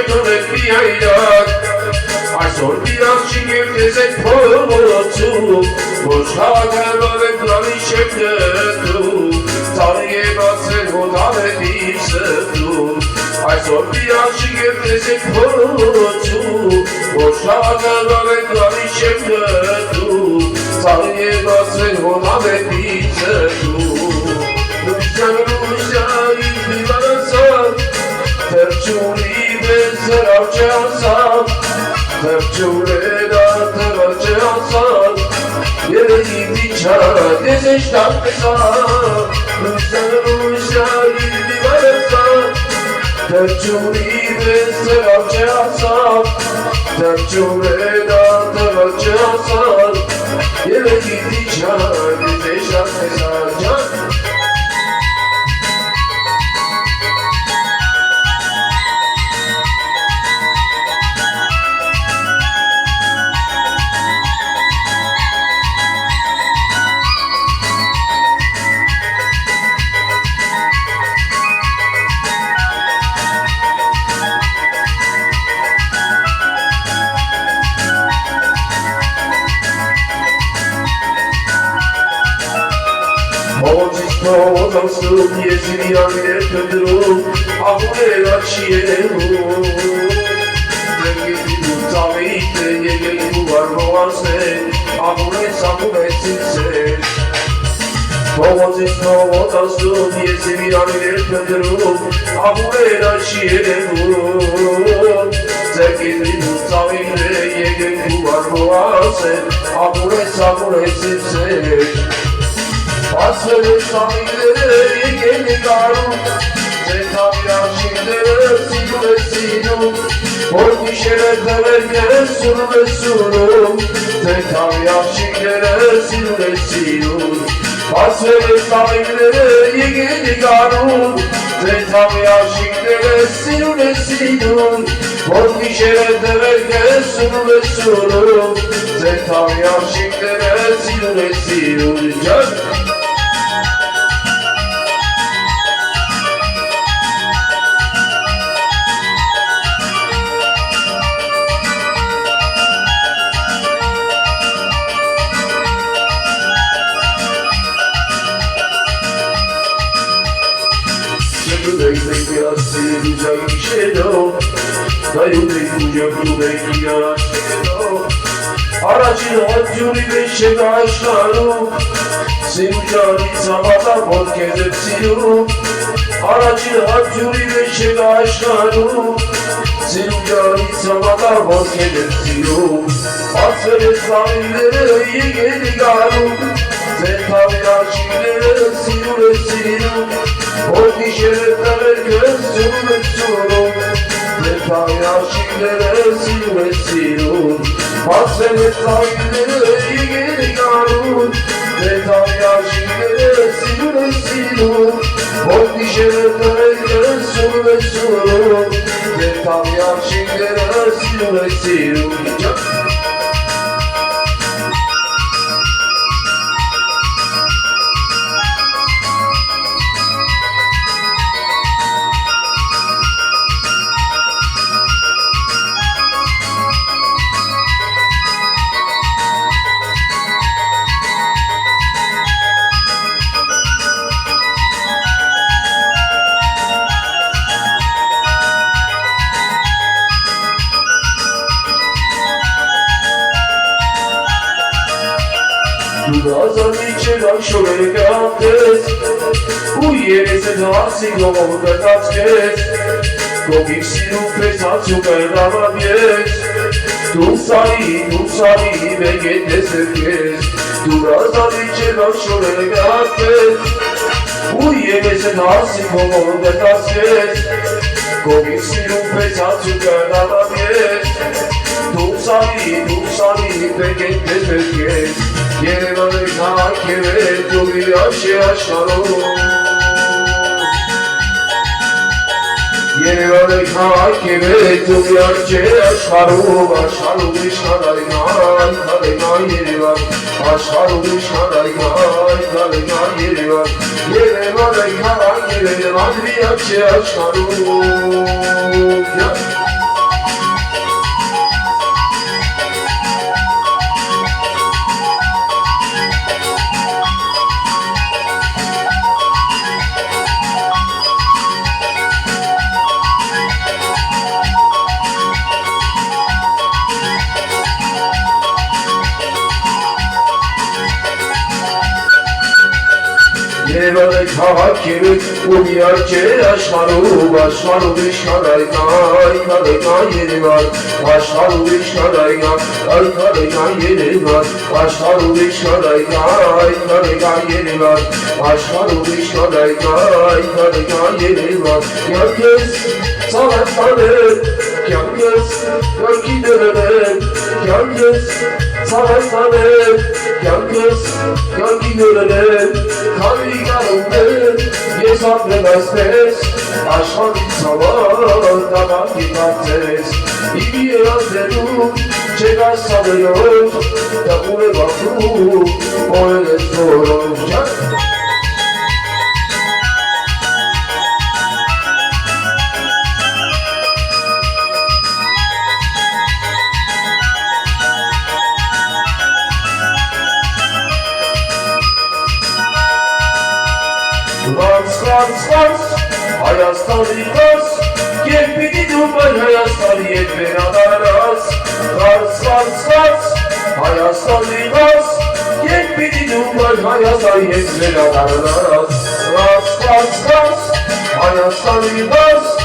յոնեք միայնակ Այսօր դիրանչին և դեզ եք փողոցում Ոչ հագարվար եք լանի չեք նտրում Ծարի է բացել հոտան է դիվ սրտում Այսօր դիրանչին և դեզ եք փողոցում Ոչ հագարվար եք լանի չեք նտրում Ծարի է բացել հոտան է դիվ սրտում Լույսյա իր դիվանացան Թրջունի բեզ հրավ չանցան Թրջուրեդա թրաճ անցան Երեի դիչան ես էշտան պեսան Լույսյա իր դիվանացան Թրջունի բեզ հրավ չանցան Թրջուրեդա թրաճ անցան Երեի դիչան ես էշտան պեսան Ոսում ես իրյան էր կնդրում, աղուներ աչի երևում Ձերգետին ու ծավիտ է եկեք ու արմողացներ, աղուներ սաղում է ծիծեր Փողոցից փողոց ասում ես իրյան էր կնդրում, աղուներ աչի երևում Ձերգետին ու ծավիտ է եկեք ու արմողացներ, աղուներ սաղում է ծիծեր Ասվել է սամիլերը եկել է կարում, ձեր թավյաշիները սիրում է սիրում, որ գիշերը դվերները սուրում է սուրում, ձեր թավյաշիները սիրում է սիրում, ասվել է սամիլերը եկել է կարում, ձեր թավյաշիները սիրում է սիրում, որ գիշերը դվերները սուրում է սուրում, ձեր թավյաշիները սիրում է սիրում, Առաջին հատյուրի մեջ չեք աշխարում, սիմուջանից համատար ոտքեզ եք սիրում Առաջին հատյուրի մեջ չեք աշխարում, սիմուջանից համատար ոտքեզ եք սիրում Ասվել է սամիլները եկել է գարում, ձեր թավյաշիները սիրում է սիրում Որ գիշերը տվերքը սուրում է սուրում Ձեր թավյաշիները սիրում է սիրում Ասվել է սամիլները եկել է գարում Ձեր թավյաշիները սիրում է սիրում Որ գիշերը տվերքը սուրում է սուրում Ձեր թավյաշիները սիրում է սիրում Դուզազանի չեր այշոր եկատես ու երես են հասի գողով կտացկես Գողիք սիրում պես հացու կրնավան ես Դու սարի մեկ է տեսեր կես Դուզազանի չեր այշոր եկատես ու երես են հասի գողով կտացկես Գողիք սիրում պես հացու կրնավան ես Դու սարի մեկ է տեսեր կես Երևանը քաղաք է դու իրաշի աշխարհում Երևանը քաղաք է դու իրաշի աշխարհում Աշխարհում իշխանային կալենան Երևան Աշխարհում իշխանային կալենան Երևան Երևանը քաղաք է դու իրաշի աշխարհում Երևան է քաղաքերից ու միակ էր աշխարհում իշխանայնա Երևան աշխարհում իշխանայնա Երևան աշխարհում իշխանայնա Երևան աշխարհում իշխանայնա Երևան Կյանքս ցավացանել Կյանքս կյանքի դրել Կյանքս ցավացանել Կյանքս կյանքի դրել Քանի գարուններ ես ապրել այսպես Աշխարհի ցավալ դավակի կարծես Իմ երազներում չեք ասավելով Տաղուր է բախում օրել ես որով Ղանց, Հայաստանի ղանց, երբ պիտի դու պայր Հայաստանի ետ վերադարաս Ղանց, Հայաստանի ղանց, երբ պիտի դու պայր Հայաստանի ետ վերադարաս Ղանց, Հայաստանի ղանց,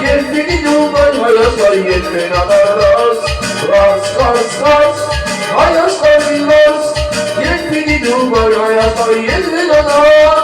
երբ պիտի դու պայր Հայաստանի ետ վերադարաս Ղանց, Հայաստանի ղանց, երբ պիտի դու պայր Հայաստանի ետ վերադարաս